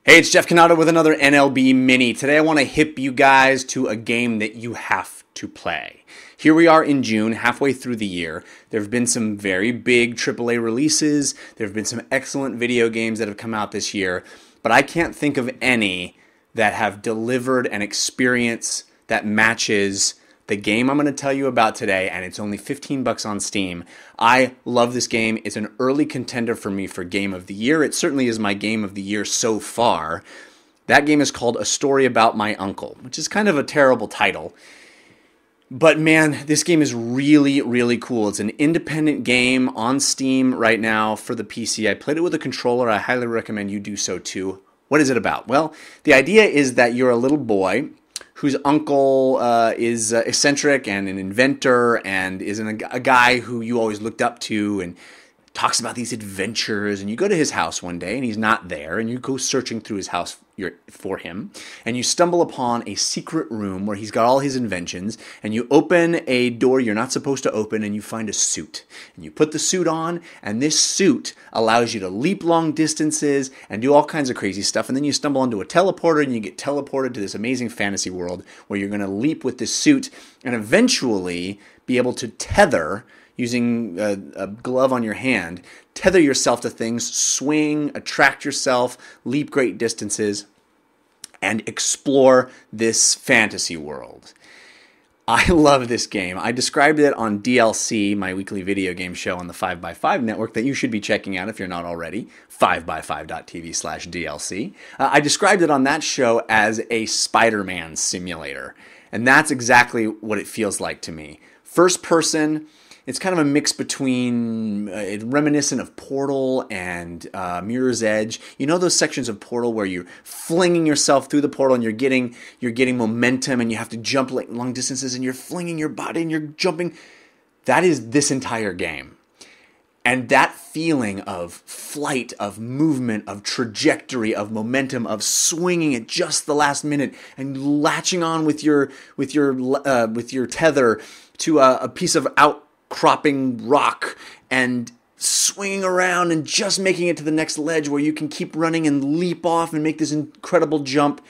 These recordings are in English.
Hey, it's Jeff Cannata with another NLB Mini. Today I want to hip you guys to a game that you have to play. Here we are in June, halfway through the year. There have been some very big AAA releases. There have been some excellent video games that have come out this year. But I can't think of any that have delivered an experience that matches the game I'm going to tell you about today, and it's only $15 on Steam. I love this game. It's an early contender for me for Game of the Year. It certainly is my Game of the Year so far. That game is called A Story About My Uncle, which is kind of a terrible title. But man, this game is really, really cool. It's an independent game on Steam right now for the PC. I played it with a controller. I highly recommend you do so too. What is it about? Well, the idea is that you're a little boy whose uncle is eccentric and an inventor and is a guy who you always looked up to and talks about these adventures. And you go to his house one day and he's not there, and you go searching through his house for him, and you stumble upon a secret room where he's got all his inventions, and you open a door you're not supposed to open, and you find a suit. And you put the suit on, and this suit allows you to leap long distances and do all kinds of crazy stuff. And then you stumble onto a teleporter, and you get teleported to this amazing fantasy world where you're going to leap with this suit and eventually be able to tether, using a glove on your hand, tether yourself to things, swing, attract yourself, leap great distances, and explore this fantasy world. I love this game. I described it on DLC, my weekly video game show on the 5x5 network that you should be checking out if you're not already, 5x5.tv/DLC. I described it on that show as a Spider-Man simulator, and that's exactly what it feels like to me. First person. It's kind of a mix between reminiscent of Portal and Mirror's Edge. You know those sections of Portal where you're flinging yourself through the portal and you're getting momentum and you have to jump long distances and you're flinging your body and you're jumping. That is this entire game. And that feeling of flight, of movement, of trajectory, of momentum, of swinging at just the last minute and latching on with your tether to a piece of outcropping rock and swinging around and just making it to the next ledge where you can keep running and leap off and make this incredible jump.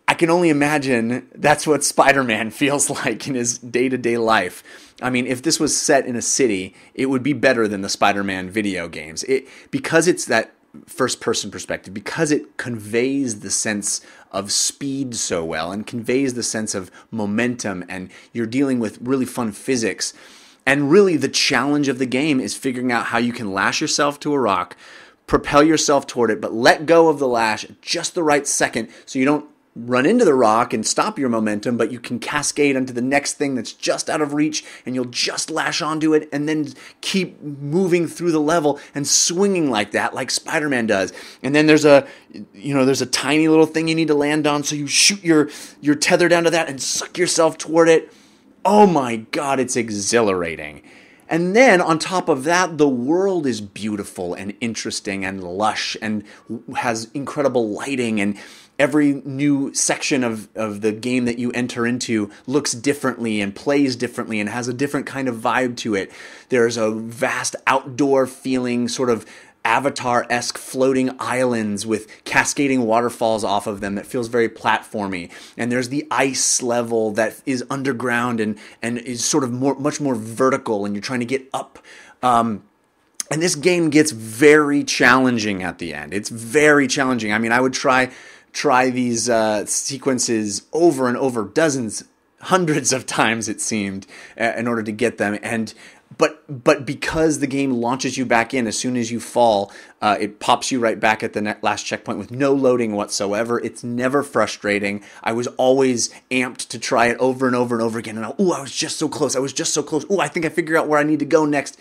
I can only imagine that's what Spider-Man feels like in his day-to-day life. I mean, if this was set in a city, it would be better than the Spider-Man video games. Because it's that first-person perspective, because it conveys the sense of speed so well and conveys the sense of momentum, and you're dealing with really fun physics. And really, the challenge of the game is figuring out how you can lash yourself to a rock, propel yourself toward it, but let go of the lash at just the right second so you don't run into the rock and stop your momentum, but you can cascade onto the next thing that's just out of reach, and you'll just lash onto it and then keep moving through the level and swinging like that, like Spider-Man does. And then there's a tiny little thing you need to land on, so you shoot your tether down to that and suck yourself toward it. Oh my God, it's exhilarating. And then on top of that, the world is beautiful and interesting and lush and has incredible lighting, and every new section of the game that you enter into looks differently and plays differently and has a different kind of vibe to it. There's a vast outdoor feeling, sort of Avatar-esque floating islands with cascading waterfalls off of them that feels very platformy. And there's the ice level that is underground and is sort of much more vertical, and you're trying to get up. And this game gets very challenging at the end. It's very challenging. I mean, I would try these sequences over and over, hundreds of times it seemed, in order to get them. But because the game launches you back in as soon as you fall, it pops you right back at the last checkpoint with no loading whatsoever. It's never frustrating. I was always amped to try it over and over and over again. And I was just so close. Ooh, I think I figured out where I need to go next.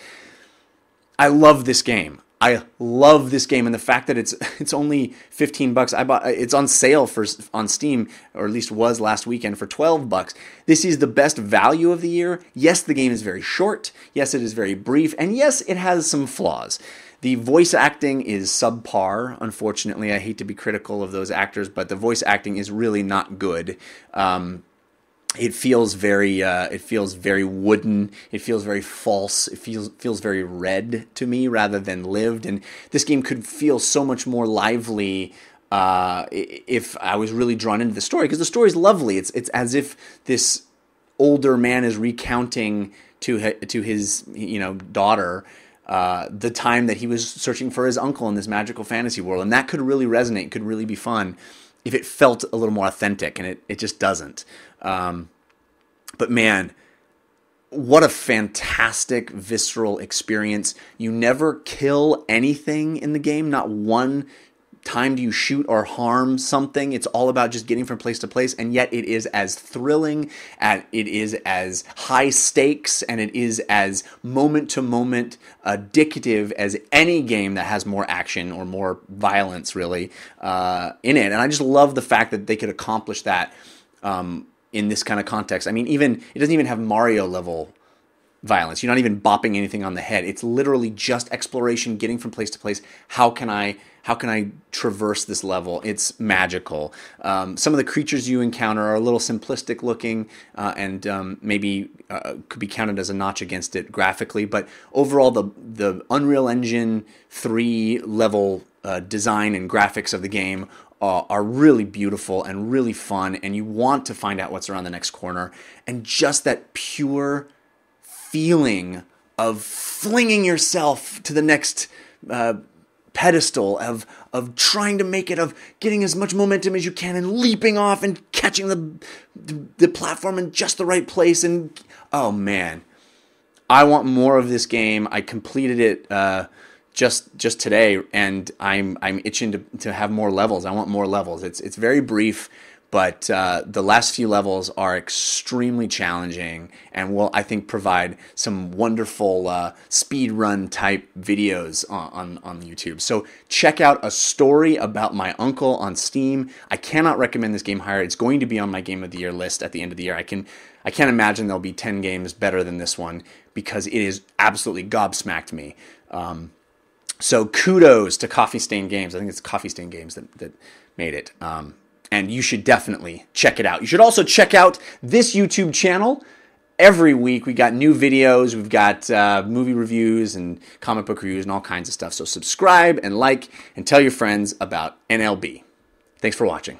I love this game. And the fact that it's only $15. It's on sale on Steam, or at least was last weekend, for $12. This is the best value of the year. Yes, the game is very short. Yes, it is very brief, and yes, it has some flaws. The voice acting is subpar, unfortunately. I hate to be critical of those actors, but the voice acting is really not good. It feels very wooden. It feels very false. It feels very red to me rather than lived. And this game could feel so much more lively if I was really drawn into the story, because the story is lovely. It's as if this older man is recounting to his daughter the time that he was searching for his uncle in this magical fantasy world, and that could really resonate, could really be fun if it felt a little more authentic, and it just doesn't. But man, what a fantastic visceral experience. You never kill anything in the game, not one time do you shoot or harm something. It's all about just getting from place to place, and yet it is as thrilling, and it is as high stakes, and it is as moment to moment addictive as any game that has more action or more violence really in it. And I just love the fact that they could accomplish that in this kind of context. I mean, it doesn't even have Mario level violence. You're not even bopping anything on the head. It's literally just exploration, getting from place to place. How can I traverse this level? It's magical. Some of the creatures you encounter are a little simplistic looking, and maybe could be counted as a notch against it graphically. But overall, the Unreal Engine 3 level design and graphics of the game are really beautiful and really fun, and you want to find out what's around the next corner. And just that pure feeling of flinging yourself to the next pedestal, of trying to make it, of getting as much momentum as you can and leaping off and catching the platform in just the right place. And oh man, I want more of this game. I completed it just today, and I'm itching to have more levels. I want more levels. It's very brief, but the last few levels are extremely challenging and will, I think, provide some wonderful speed run type videos on YouTube. So check out A Story About My Uncle on Steam. I cannot recommend this game higher. It's going to be on my Game of the Year list at the end of the year. I can't imagine there'll be 10 games better than this one, because it is absolutely gobsmacked me. So kudos to Coffee Stain Games. I think it's Coffee Stain Games that made it. And you should definitely check it out. You should also check out this YouTube channel. Every week we got new videos. We've got movie reviews and comic book reviews and all kinds of stuff. So subscribe and like and tell your friends about NLB. Thanks for watching.